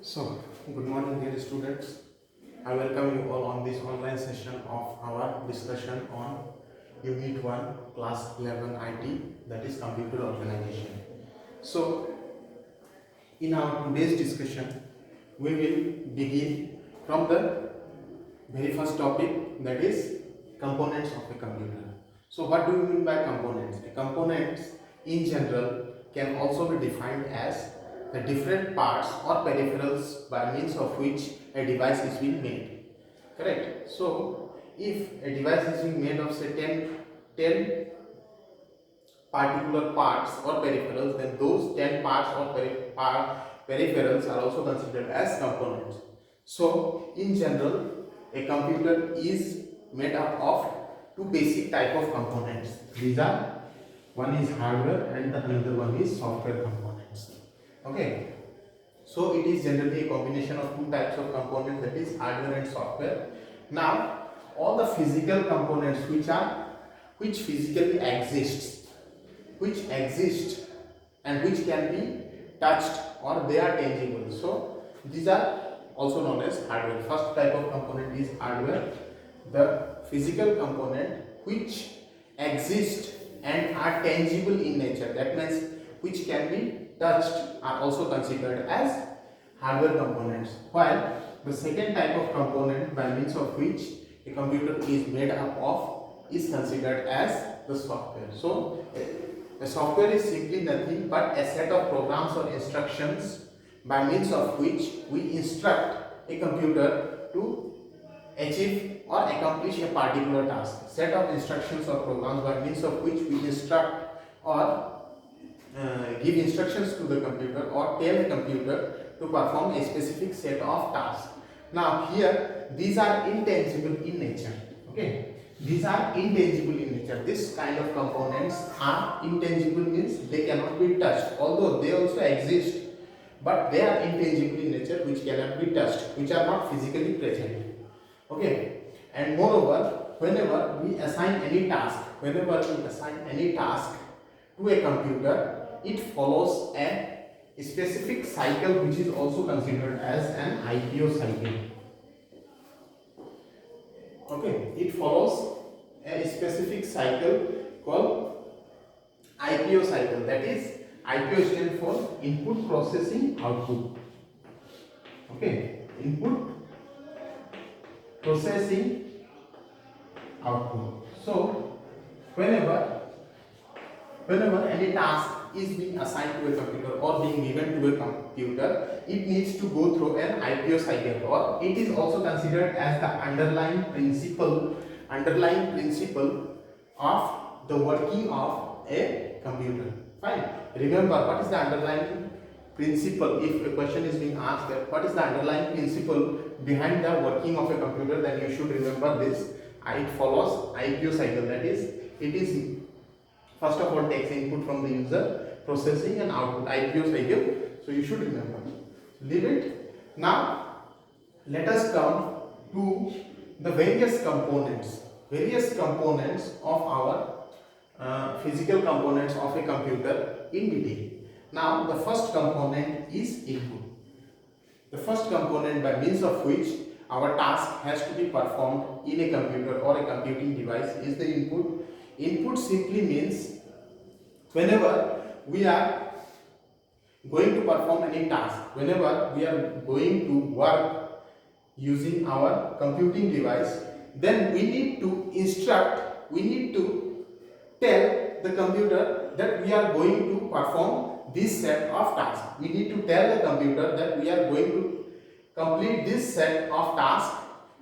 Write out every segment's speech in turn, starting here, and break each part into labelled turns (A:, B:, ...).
A: So, good morning, dear students. I welcome you all on this online session of our discussion on Unit 1, Class 11 IT, that is Computer Organization. So, in our today's discussion, we will begin from the very first topic, that is components of a computer. So, what do you mean by components? A components in general can also be defined as the different parts or peripherals by means of which a device is being made. Correct? So, if a device is being made of say 10 particular parts or peripherals, then those 10 parts or peripherals are also considered as components. So, in general, a computer is made up of two basic type of components. These are, one is hardware and the another one is software components. Okay. So it is generally a combination of two types of components, that is hardware and software. Now all the physical components which physically exist and which can be touched or they are tangible. So these are also known as hardware. First type of component is hardware, the physical component which exist and are tangible in nature, that means which can be touched, are also considered as hardware components, while the second type of component by means of which a computer is made up of is considered as the software. So a software is simply nothing but a set of programs or instructions by means of which we instruct a computer to achieve or accomplish a particular task. Set of instructions or programs by means of which we instruct or give instructions to the computer or tell the computer to perform a specific set of tasks. Now here these are intangible in nature. Okay, these are intangible in nature. This kind of components are intangible, means they cannot be touched, although they also exist, but they are intangible in nature, which cannot be touched, which are not physically present. Okay, and moreover, whenever we assign any task to a computer, it follows a specific cycle which is also considered as an IPO cycle. Okay, it follows a specific cycle called IPO cycle, that is IPO stands for input processing output. Okay, input processing output. So whenever any task is being assigned to a computer or being given to a computer, it needs to go through an IPO cycle, or it is also considered as the underlying principle of the working of a computer. Fine. Remember, what is the underlying principle? If a question is being asked that what is the underlying principle behind the working of a computer, then you should remember this. It follows IPO cycle, that is, it is first of all takes input from the user, processing and output, IPO cycle. So you should remember. Leave it. Now let us come to the various components of our physical components of a computer in detail. Now the first component is input. The first component by means of which our task has to be performed in a computer or a computing device is the input. Input simply means whenever we are going to perform any task, whenever we are going to work using our computing device, then we need to tell the computer that we are going to perform this set of tasks. We need to tell the computer that we are going to complete this set of tasks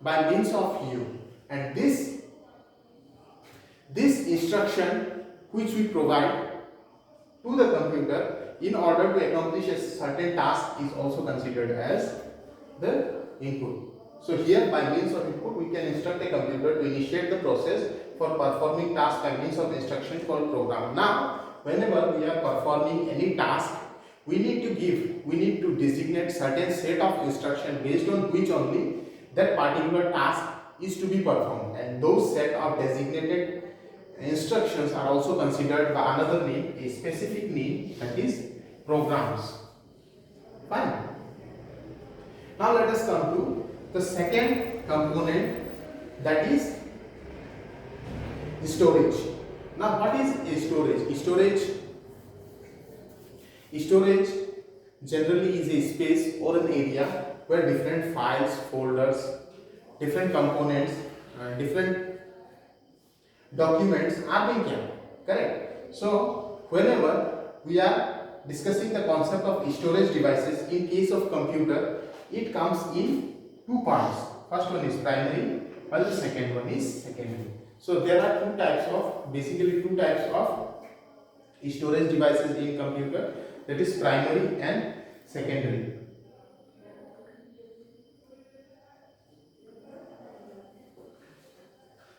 A: by means of you, and this instruction which we provide to the computer in order to accomplish a certain task is also considered as the input. So here by means of input we can instruct a computer to initiate the process for performing task by means of instruction called program. Now whenever we are performing any task, we need to designate certain set of instruction based on which only that particular task is to be performed, and those set of designated instructions are also considered by another name, a specific name, that is programs. Fine. Now let us come to the second component, that is storage. Now what is a storage? Storage generally is a space or an area where different files, folders, different components, different documents are being kept. Correct? So whenever we are discussing the concept of storage devices in case of computer, it comes in two parts. First one is primary, while the second one is secondary. So there are two types of storage devices in computer, that is primary and secondary.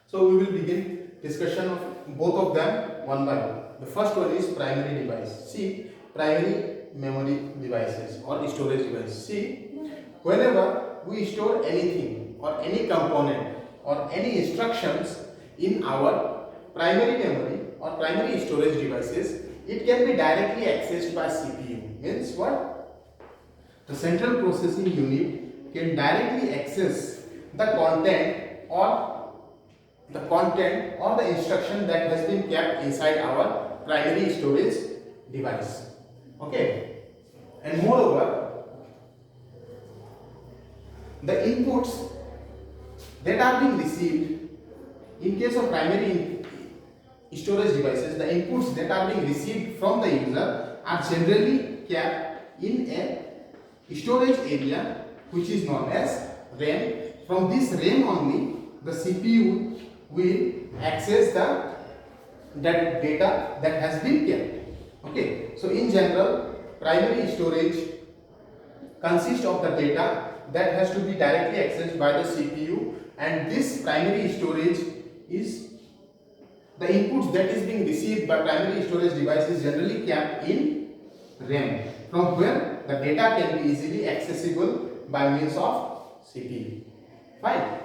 A: So we will begin discussion of both of them one by one. The first one is primary device. See, primary memory devices or storage devices. See, whenever we store anything or any component or any instructions in our primary memory or primary storage devices, it can be directly accessed by CPU. Means what? The central processing unit can directly access the content or the instruction that has been kept inside our primary storage device. Okay, and moreover, the inputs that are being received in case of primary storage devices, the inputs that are being received from the user are generally kept in a storage area which is known as RAM. From this RAM only, the CPU will access that data that has been kept. Okay, so in general, primary storage consists of the data that has to be directly accessed by the CPU, and this primary storage is the inputs that is being received by primary storage devices generally kept in RAM, from where the data can be easily accessible by means of CPU. Fine.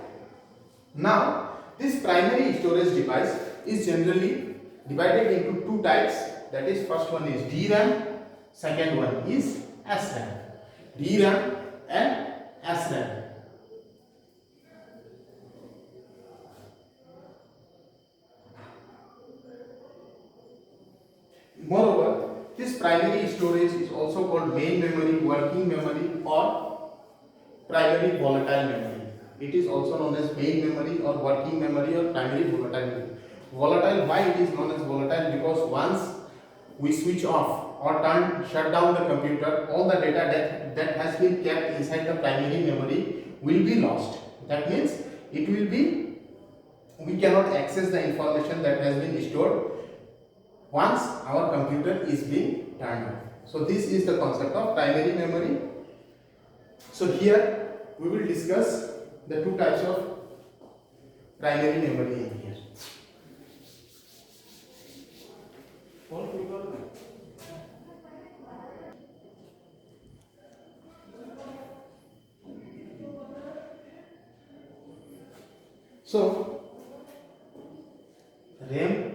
A: Now, this primary storage device is generally divided into two types, that is, first one is DRAM, second one is SRAM. DRAM and SRAM. Moreover, this primary storage is also called main memory, working memory, or primary volatile memory. It is also known as main memory or working memory or primary volatile memory. Volatile, why it is known as volatile? Because once we switch off or shut down the computer, all the data that has been kept inside the primary memory will be lost. That means we cannot access the information that has been stored once our computer is being turned on. So this is the concept of primary memory. So here we will discuss the two types of primary memory in here. So RAM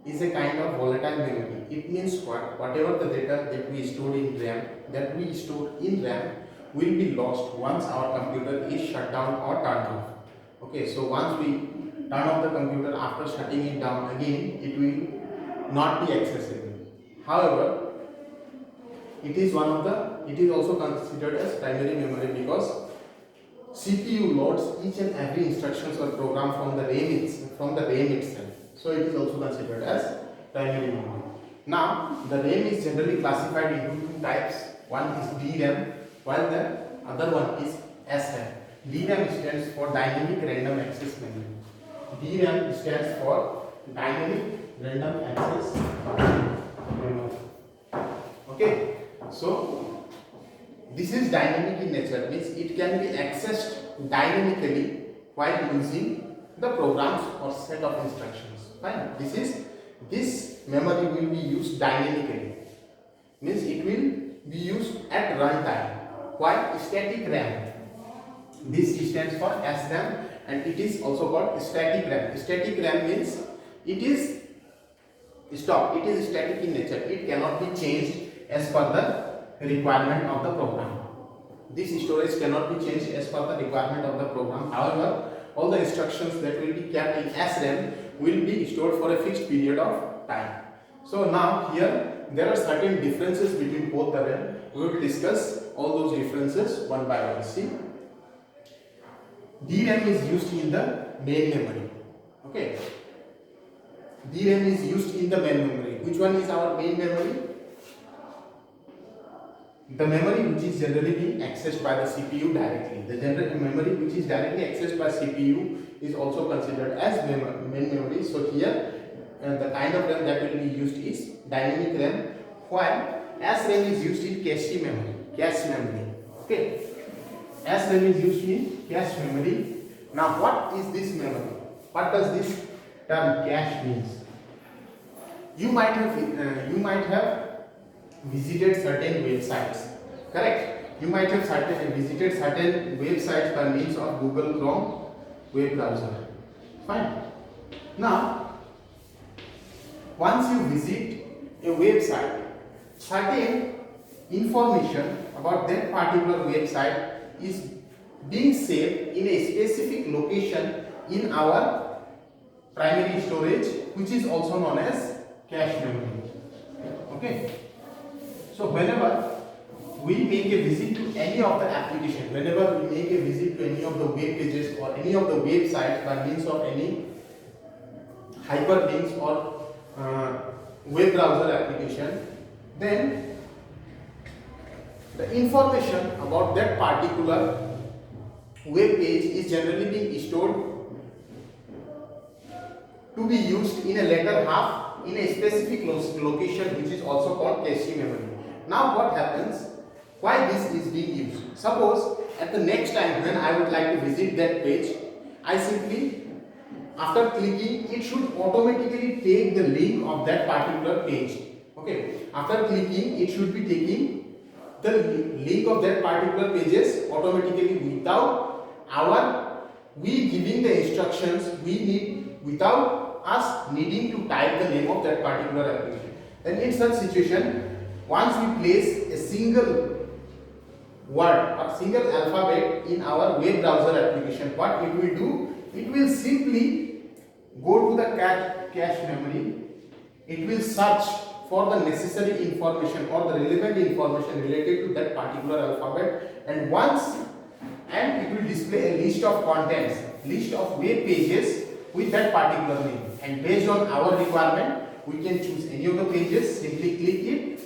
A: is a kind of volatile memory. It means what? Whatever the data that we stored in RAM, will be lost once our computer is shut down or turned off. Okay, so once we turn off the computer after shutting it down again, it will not be accessible. However, it is also considered as primary memory because CPU loads each and every instructions or program from the RAM itself. So it is also considered as primary memory. Now, the RAM is generally classified into two types. One is DRAM, while the other one is SRAM. DRAM stands for Dynamic Random Access Memory. DRAM stands for Dynamic Random Access Memory. Okay, so this is dynamic in nature, means it can be accessed dynamically while using the programs or set of instructions. Fine. This memory will be used dynamically, means it will be used at runtime. While static RAM, this stands for SRAM, and it is also called static RAM. Static RAM means it is static in nature. It cannot be changed as per the requirement of the program. This storage cannot be changed as per the requirement of the program. However, all the instructions that will be kept in SRAM will be stored for a fixed period of time. So now here there are certain differences between both the RAM. We will discuss all those differences one by one. See, DRAM is used in the main memory. Okay, DRAM is used in the main memory. Which one is our main memory? The memory which is generally being accessed by the CPU directly. The memory which is directly accessed by CPU is also considered as main memory. So here the kind of RAM that will be used is dynamic RAM, while SRAM is used in cache memory. Cache memory. Okay. SRAM is used in cache memory. Now what is this memory? What does this term cache means? You might have visited certain websites, correct? You might have visited certain websites by means of Google Chrome web browser. Fine. Now, once you visit a website, certain information about that particular website is being saved in a specific location in our primary storage, which is also known as cache memory. Okay. So whenever we make a visit to any of the application, whenever we make a visit to any of the web pages or any of the websites by means of any hyperlinks or web browser application, then the information about that particular web page is generally being stored to be used in a later half in a specific location, which is also called cache memory. Now what happens? Why this is being used? Suppose at the next time when I would like to visit that page, I simply, after clicking, it should automatically take the link of that particular page. Okay. After clicking, it should be taking the link of that particular pages automatically without we giving the instructions without us needing to type the name of that particular application. Then in such situation, once we place a single word or single alphabet in our web browser application, what it will do? It will simply go to the cache memory. It will search for the necessary information or the relevant information related to that particular alphabet, and it will display a list of contents, list of web pages with that particular name, and based on our requirement we can choose any of the pages, simply click it,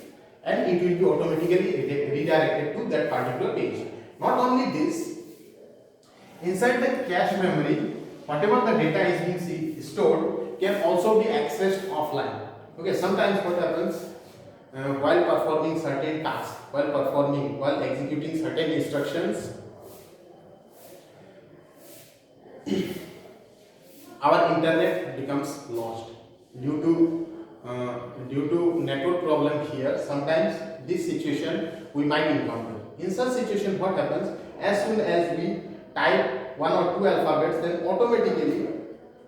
A: and it will be automatically redirected to that particular page. Not only this, inside the cache memory, whatever the data is being stored can also be accessed offline. Okay, sometimes what happens while performing certain tasks, while executing certain instructions, our internet becomes lost due to network problem here. Sometimes this situation we might encounter. In such situation, what happens? As soon as we type one or two alphabets, then automatically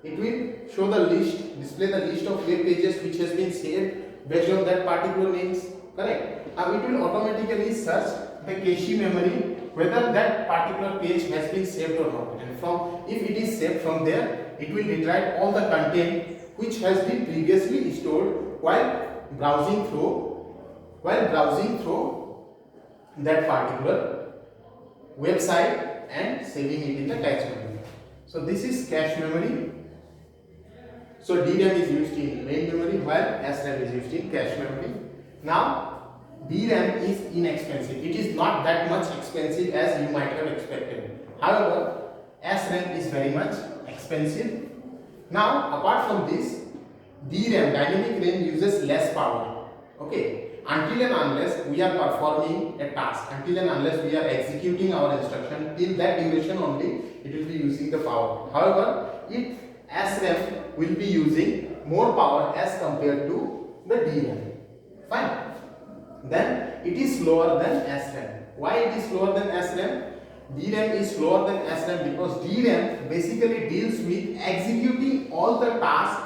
A: it will show the list, display the list of web pages which has been saved based on that particular names. Correct? Now it will automatically search the cache memory whether that particular page has been saved or not, and if it is saved, from there it will retrieve all the content which has been previously stored while browsing through that particular website and saving it in the cache memory. So this is cache memory. So DRAM is used in main memory while SRAM is used in cache memory. Now DRAM is inexpensive. It is not that much expensive as you might have expected. However, SRAM is very much expensive. Now apart from this, DRAM, dynamic RAM, uses less power. Okay, until and unless we are performing a task, until and unless we are executing our instruction, till that duration only it will be using the power. However, SRAM will be using more power as compared to the DRAM. Fine. Then it is slower than SRAM. Why it is slower than SRAM? DRAM is slower than SRAM because DRAM basically deals with executing all the tasks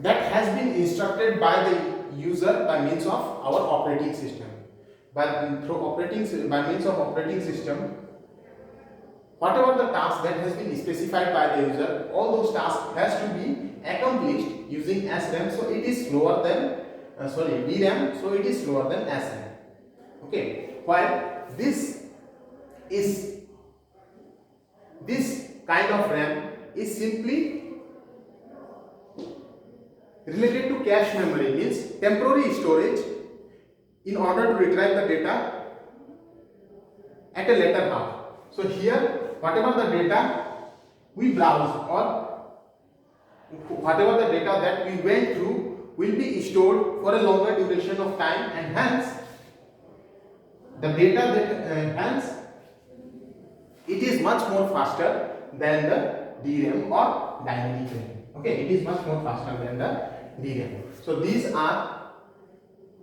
A: that has been instructed by the user by means of our operating system. by means of operating system, whatever the task that has been specified by the user, all those tasks has to be accomplished using SRAM. So it is slower than DRAM. So it is slower than SRAM. Okay, while this kind of RAM is simply related to cache memory, means temporary storage in order to retrieve the data at a later half. So here, whatever the data we browse or whatever the data that we went through will be stored for a longer duration of time, and hence the data that hence it is much more faster than the DRAM or dynamic RAM. Okay, it is much more faster than the DRAM. So these are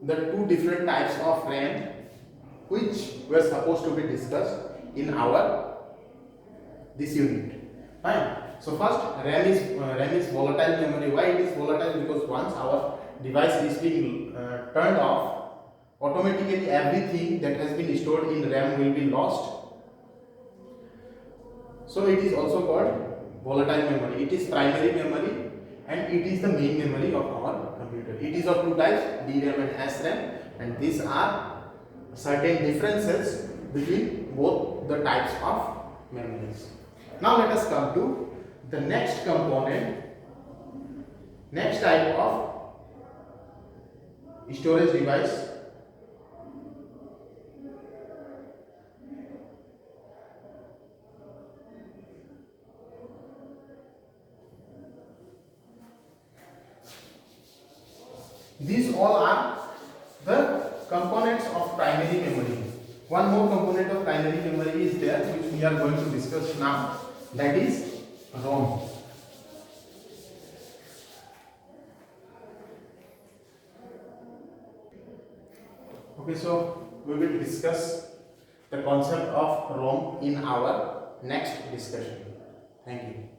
A: the two different types of RAM which were supposed to be discussed in our this unit. Fine. So first, RAM is volatile memory. Why it is volatile? Because once our device is being turned off, automatically everything that has been stored in RAM will be lost. So it is also called volatile memory. It is primary memory and it is the main memory of our computer. It is of two types, DRAM and SRAM, and these are certain differences between both the types of memories. Now let us come to the next component, next type of storage device. These all are the components of primary memory. One more component of primary memory is there, which we are going to discuss now, that is ROM. Okay, so we will discuss the concept of ROM in our next discussion. Thank you.